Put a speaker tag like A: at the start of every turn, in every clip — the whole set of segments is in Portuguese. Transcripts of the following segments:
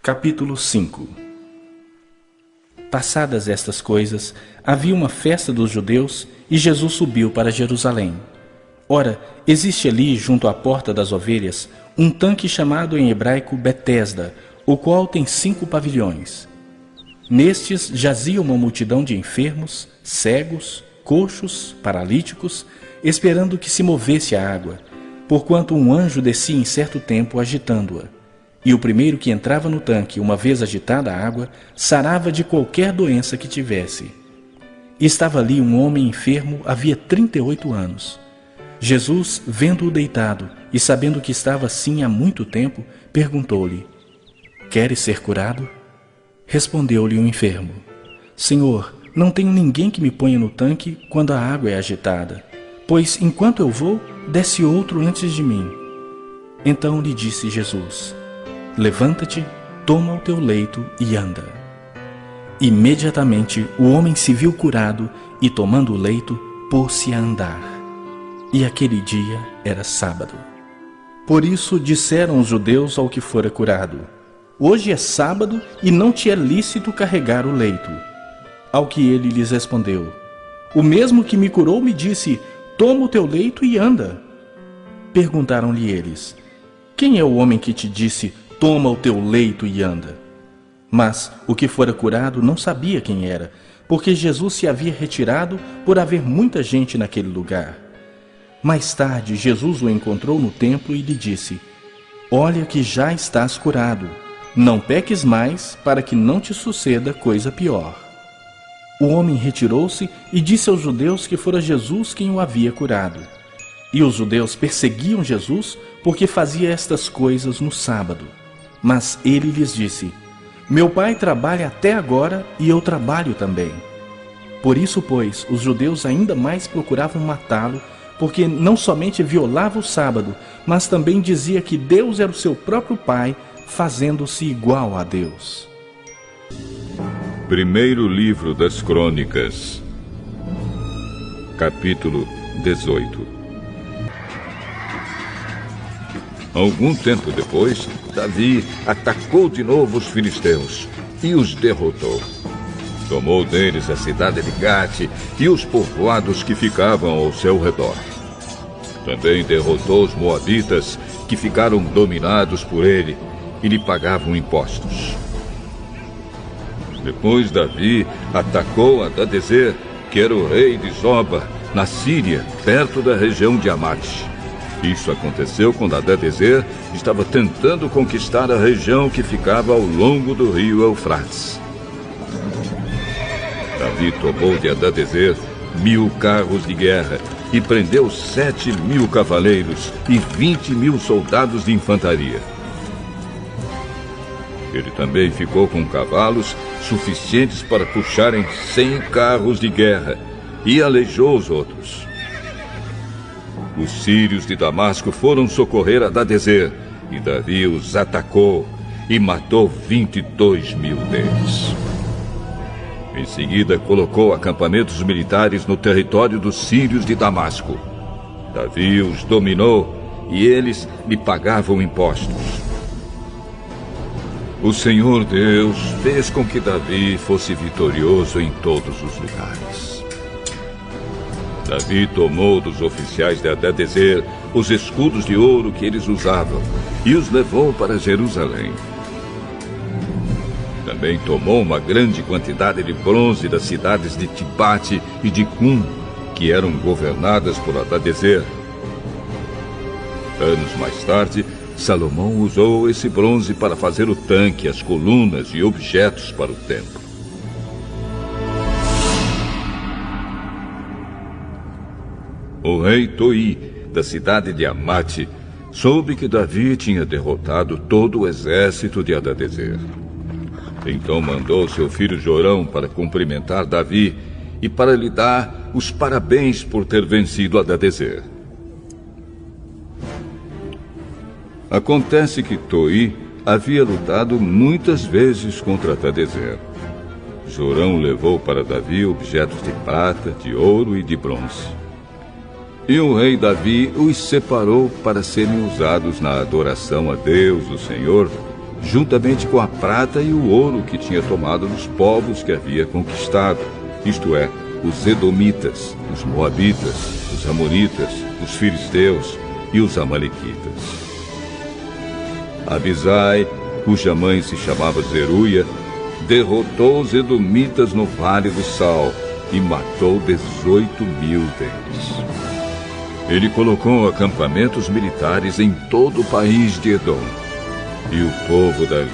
A: Capítulo 5. Passadas estas coisas, havia uma festa dos judeus e Jesus subiu para Jerusalém. Ora, existe ali, junto à porta das ovelhas, um tanque chamado em hebraico Betesda, o qual tem 5 pavilhões. Nestes jazia uma multidão de enfermos, cegos, coxos, paralíticos, esperando que se movesse a água, porquanto um anjo descia em certo tempo agitando-a. E o primeiro que entrava no tanque, uma vez agitada a água, sarava de qualquer doença que tivesse. E estava ali um homem enfermo havia 38 anos. Jesus, vendo-o deitado e sabendo que estava assim há muito tempo, perguntou-lhe: Queres ser curado? Respondeu-lhe o enfermo: Senhor, não tenho ninguém que me ponha no tanque quando a água é agitada, pois enquanto eu vou, desce outro antes de mim. Então lhe disse Jesus: Levanta-te, toma o teu leito e anda. Imediatamente o homem se viu curado e, tomando o leito, pôs-se a andar. E aquele dia era sábado. Por isso disseram os judeus ao que fora curado: Hoje é sábado e não te é lícito carregar o leito. Ao que ele lhes respondeu: O mesmo que me curou me disse: Toma o teu leito e anda. Perguntaram-lhe eles: Quem é o homem que te disse: Toma o teu leito e anda? Mas o que fora curado não sabia quem era, porque Jesus se havia retirado por haver muita gente naquele lugar. Mais tarde, Jesus o encontrou no templo e lhe disse: Olha que já estás curado. Não peques mais, para que não te suceda coisa pior. O homem retirou-se e disse aos judeus que fora Jesus quem o havia curado. E os judeus perseguiam Jesus porque fazia estas coisas no sábado. Mas ele lhes disse: Meu pai trabalha até agora e eu trabalho também. Por isso, pois, os judeus ainda mais procuravam matá-lo, porque não somente violava o sábado, mas também dizia que Deus era o seu próprio pai, fazendo-se igual a Deus.
B: Primeiro livro das Crônicas, capítulo 18. Algum tempo depois, Davi atacou de novo os filisteus e os derrotou. Tomou deles a cidade de Gate e os povoados que ficavam ao seu redor. Também derrotou os moabitas, que ficaram dominados por ele e lhe pagavam impostos. Depois Davi atacou Hadadezer, que era o rei de Zoba, na Síria, perto da região de Amate. Isso aconteceu quando Hadadezer estava tentando conquistar a região que ficava ao longo do rio Eufrates. Davi tomou de Hadadezer 1000 carros de guerra e prendeu 7.000 cavaleiros e 20.000 soldados de infantaria. Ele também ficou com cavalos suficientes para puxarem 100 carros de guerra e aleijou os outros. Os sírios de Damasco foram socorrer Hadadezer e Davi os atacou e matou 22.000 deles. Em seguida, colocou acampamentos militares no território dos sírios de Damasco. Davi os dominou e eles lhe pagavam impostos. O Senhor Deus fez com que Davi fosse vitorioso em todos os lugares. Davi tomou dos oficiais de Hadadezer os escudos de ouro que eles usavam e os levou para Jerusalém. Também tomou uma grande quantidade de bronze das cidades de Tibate e de Cum, que eram governadas por Hadadezer. Anos mais tarde, Salomão usou esse bronze para fazer o tanque, as colunas e objetos para o templo. O rei Toi, da cidade de Amate, soube que Davi tinha derrotado todo o exército de Hadadezer. Então mandou seu filho Jorão para cumprimentar Davi e para lhe dar os parabéns por ter vencido Hadadezer. Acontece que Toi havia lutado muitas vezes contra Hadadezer. Jorão levou para Davi objetos de prata, de ouro e de bronze. E o rei Davi os separou para serem usados na adoração a Deus, o Senhor, juntamente com a prata e o ouro que tinha tomado dos povos que havia conquistado, isto é, os Edomitas, os Moabitas, os Amonitas, os Filisteus e os Amalequitas. Abisai, cuja mãe se chamava Zeruia, derrotou os Edomitas no Vale do Sal e matou 18.000 deles. Ele colocou acampamentos militares em todo o país de Edom, e o povo dali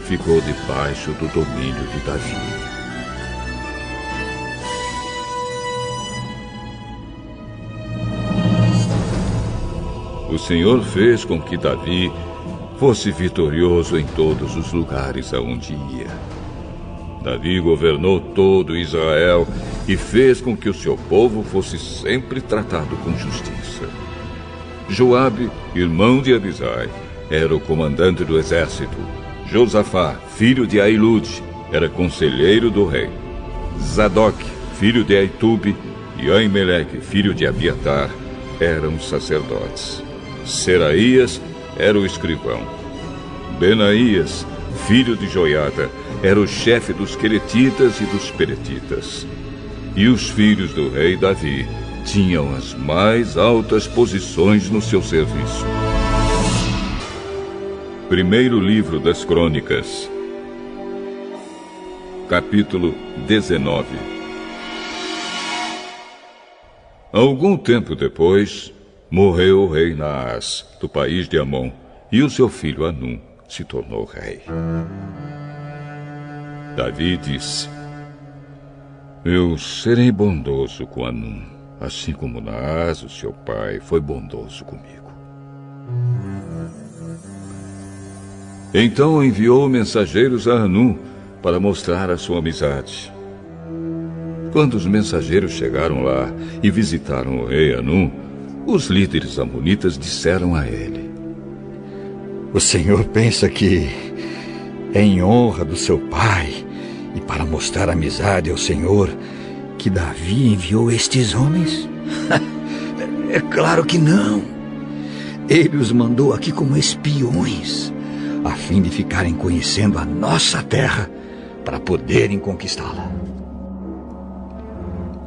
B: ficou debaixo do domínio de Davi. O Senhor fez com que Davi fosse vitorioso em todos os lugares aonde ia. Davi governou todo Israel e fez com que o seu povo fosse sempre tratado com justiça. Joabe, irmão de Abisai, era o comandante do exército. Josafá, filho de Ahilude, era conselheiro do rei. Zadok, filho de Aitube, e Aimeleque, filho de Abiatar, eram sacerdotes. Seraías era o escrivão. Benaías, filho de Joiada, era o chefe dos queretitas e dos peretitas. E os filhos do rei Davi tinham as mais altas posições no seu serviço. Primeiro livro das Crônicas, capítulo 19. Algum tempo depois, morreu o rei Naás, do país de Amon, e o seu filho Anum se tornou rei. Davi disse: Eu serei bondoso com Anum, assim como Naás, o seu pai, foi bondoso comigo. Então enviou mensageiros a Anum para mostrar a sua amizade. Quando os mensageiros chegaram lá e visitaram o rei Anum, os líderes amonitas disseram a ele:
C: O senhor pensa que é em honra do seu pai e para mostrar amizade ao Senhor que Davi enviou estes homens? É claro que não. Ele os mandou aqui como espiões, a fim de ficarem conhecendo a nossa terra para poderem conquistá-la.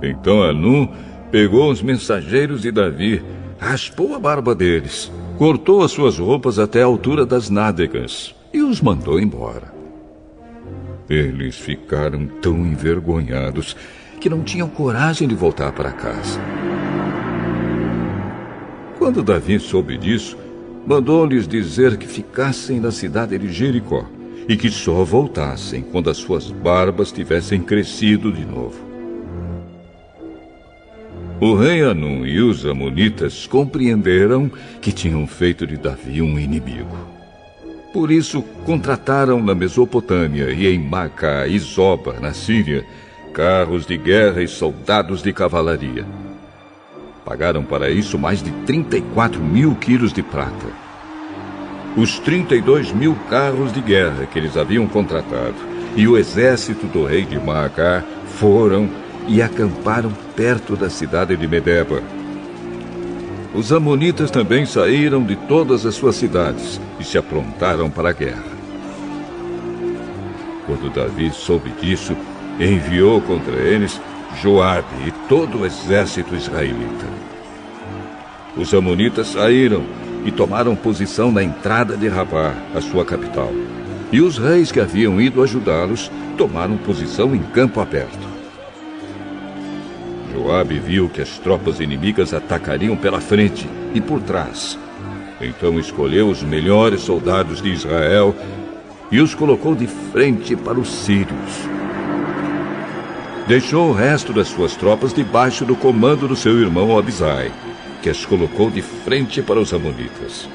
B: Então Anum pegou os mensageiros de Davi, raspou a barba deles, cortou as suas roupas até a altura das nádegas e os mandou embora. Eles ficaram tão envergonhados que não tinham coragem de voltar para casa. Quando Davi soube disso, mandou-lhes dizer que ficassem na cidade de Jericó e que só voltassem quando as suas barbas tivessem crescido de novo. O rei Anum e os amonitas compreenderam que tinham feito de Davi um inimigo. Por isso, contrataram na Mesopotâmia e em Macá e Zoba, na Síria, carros de guerra e soldados de cavalaria. Pagaram para isso mais de 34.000 quilos de prata. Os 32.000 carros de guerra que eles haviam contratado e o exército do rei de Macá foram e acamparam perto da cidade de Medeba. Os amonitas também saíram de todas as suas cidades e se aprontaram para a guerra. Quando Davi soube disso, enviou contra eles Joabe e todo o exército israelita. Os amonitas saíram e tomaram posição na entrada de Rabá, a sua capital. E os reis que haviam ido ajudá-los tomaram posição em campo aberto. Joabe viu que as tropas inimigas atacariam pela frente e por trás. Então escolheu os melhores soldados de Israel e os colocou de frente para os sírios. Deixou o resto das suas tropas debaixo do comando do seu irmão Abisai, que as colocou de frente para os amonitas.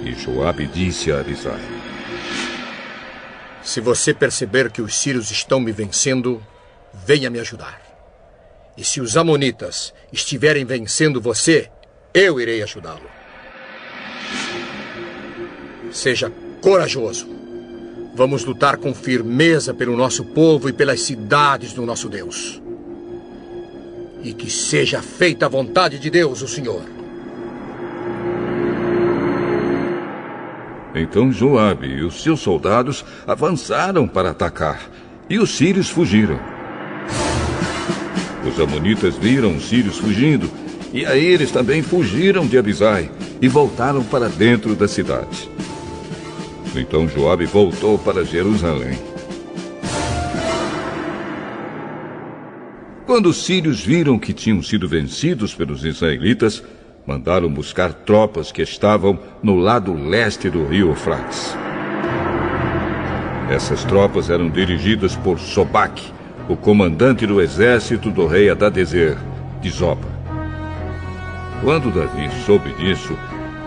B: E Joabe disse a Abisai:
D: Se você perceber que os sírios estão me vencendo, venha me ajudar. E se os amonitas estiverem vencendo você, eu irei ajudá-lo. Seja corajoso. Vamos lutar com firmeza pelo nosso povo e pelas cidades do nosso Deus. E que seja feita a vontade de Deus, o Senhor.
B: Então Joabe e os seus soldados avançaram para atacar, e os sírios fugiram. Os amonitas viram os sírios fugindo, e aí eles também fugiram de Abisai e voltaram para dentro da cidade. Então Joabe voltou para Jerusalém. Quando os sírios viram que tinham sido vencidos pelos israelitas, mandaram buscar tropas que estavam no lado leste do rio Eufrates. Essas tropas eram dirigidas por Sobaque, o comandante do exército do rei Hadadezer, de Zoba. Quando Davi soube disso,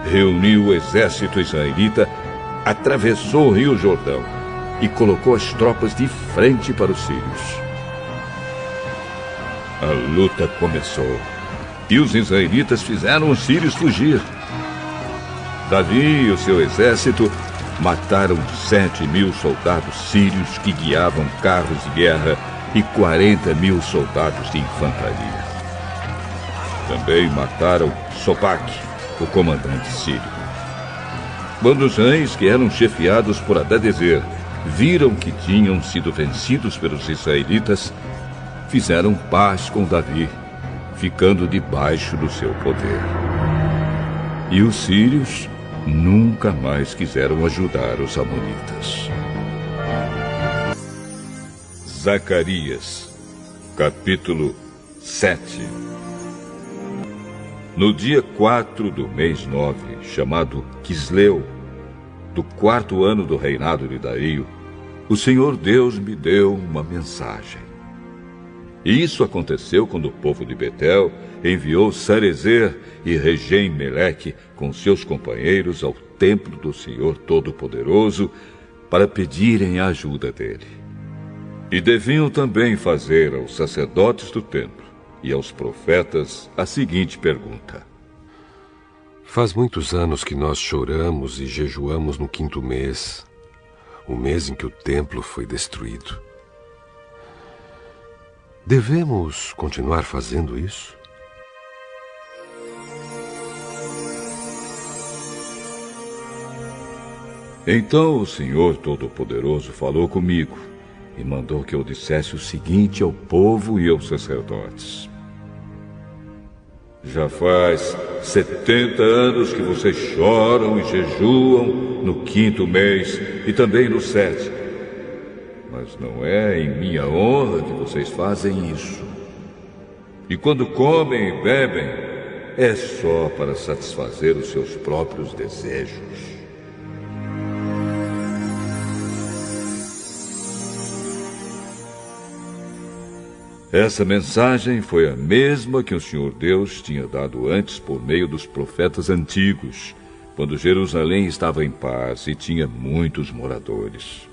B: reuniu o exército israelita, atravessou o rio Jordão e colocou as tropas de frente para os sírios. A luta começou e os israelitas fizeram os sírios fugir. Davi e o seu exército mataram 7.000 soldados sírios que guiavam carros de guerra e 40.000 soldados de infantaria. Também mataram Sobaque, o comandante sírio. Quando os reis, que eram chefiados por Hadadezer, viram que tinham sido vencidos pelos israelitas, fizeram paz com Davi, ficando debaixo do seu poder. E os sírios nunca mais quiseram ajudar os amonitas. Zacarias, capítulo 7. No dia 4 do mês 9, chamado Quisleu, do 4º ano do reinado de Dario, o Senhor Deus me deu uma mensagem. E isso aconteceu quando o povo de Betel enviou Sarezer e Regem-Meleque com seus companheiros ao templo do Senhor Todo-Poderoso para pedirem a ajuda dele. E deviam também fazer aos sacerdotes do templo e aos profetas a seguinte pergunta:
E: Faz muitos anos que nós choramos e jejuamos no 5º mês, o mês em que o templo foi destruído. Devemos continuar fazendo isso?
B: Então o Senhor Todo-Poderoso falou comigo e mandou que eu dissesse o seguinte ao povo e aos sacerdotes: Já faz 70 anos que vocês choram e jejuam no 5º mês e também no 7º. Mas não é em minha honra que vocês fazem isso. E quando comem e bebem, é só para satisfazer os seus próprios desejos. Essa mensagem foi a mesma que o Senhor Deus tinha dado antes por meio dos profetas antigos, quando Jerusalém estava em paz e tinha muitos moradores.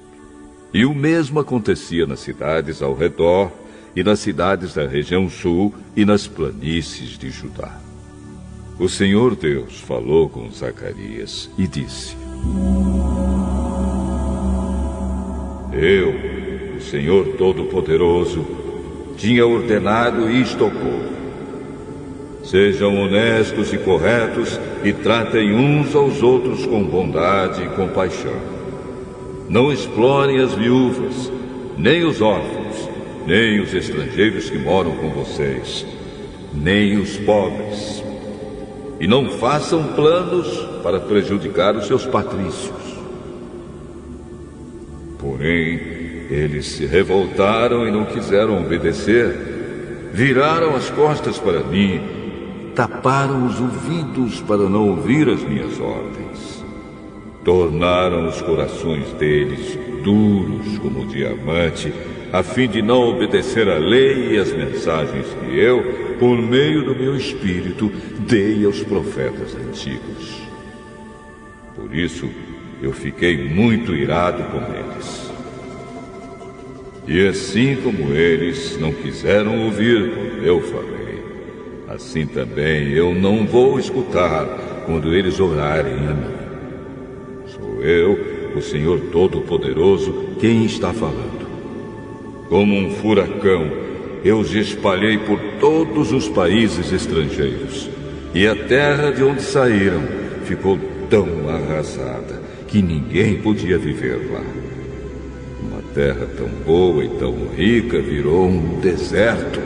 B: E o mesmo acontecia nas cidades ao redor e nas cidades da região sul e nas planícies de Judá. O Senhor Deus falou com Zacarias e disse: Eu, o Senhor Todo-Poderoso, tinha ordenado isto ao povo: Sejam honestos e corretos e tratem uns aos outros com bondade e compaixão. Não explorem as viúvas, nem os órfãos, nem os estrangeiros que moram com vocês, nem os pobres. E não façam planos para prejudicar os seus patrícios. Porém, eles se revoltaram e não quiseram obedecer, viraram as costas para mim, taparam os ouvidos para não ouvir as minhas ordens. Tornaram os corações deles duros como diamante, a fim de não obedecer à lei e às mensagens que eu, por meio do meu espírito, dei aos profetas antigos. Por isso, eu fiquei muito irado com eles. E assim como eles não quiseram ouvir quando eu falei, assim também eu não vou escutar quando eles orarem a mim. Sou eu, o Senhor Todo-Poderoso, quem está falando. Como um furacão, eu os espalhei por todos os países estrangeiros, e a terra de onde saíram ficou tão arrasada que ninguém podia viver lá. Uma terra tão boa e tão rica virou um deserto.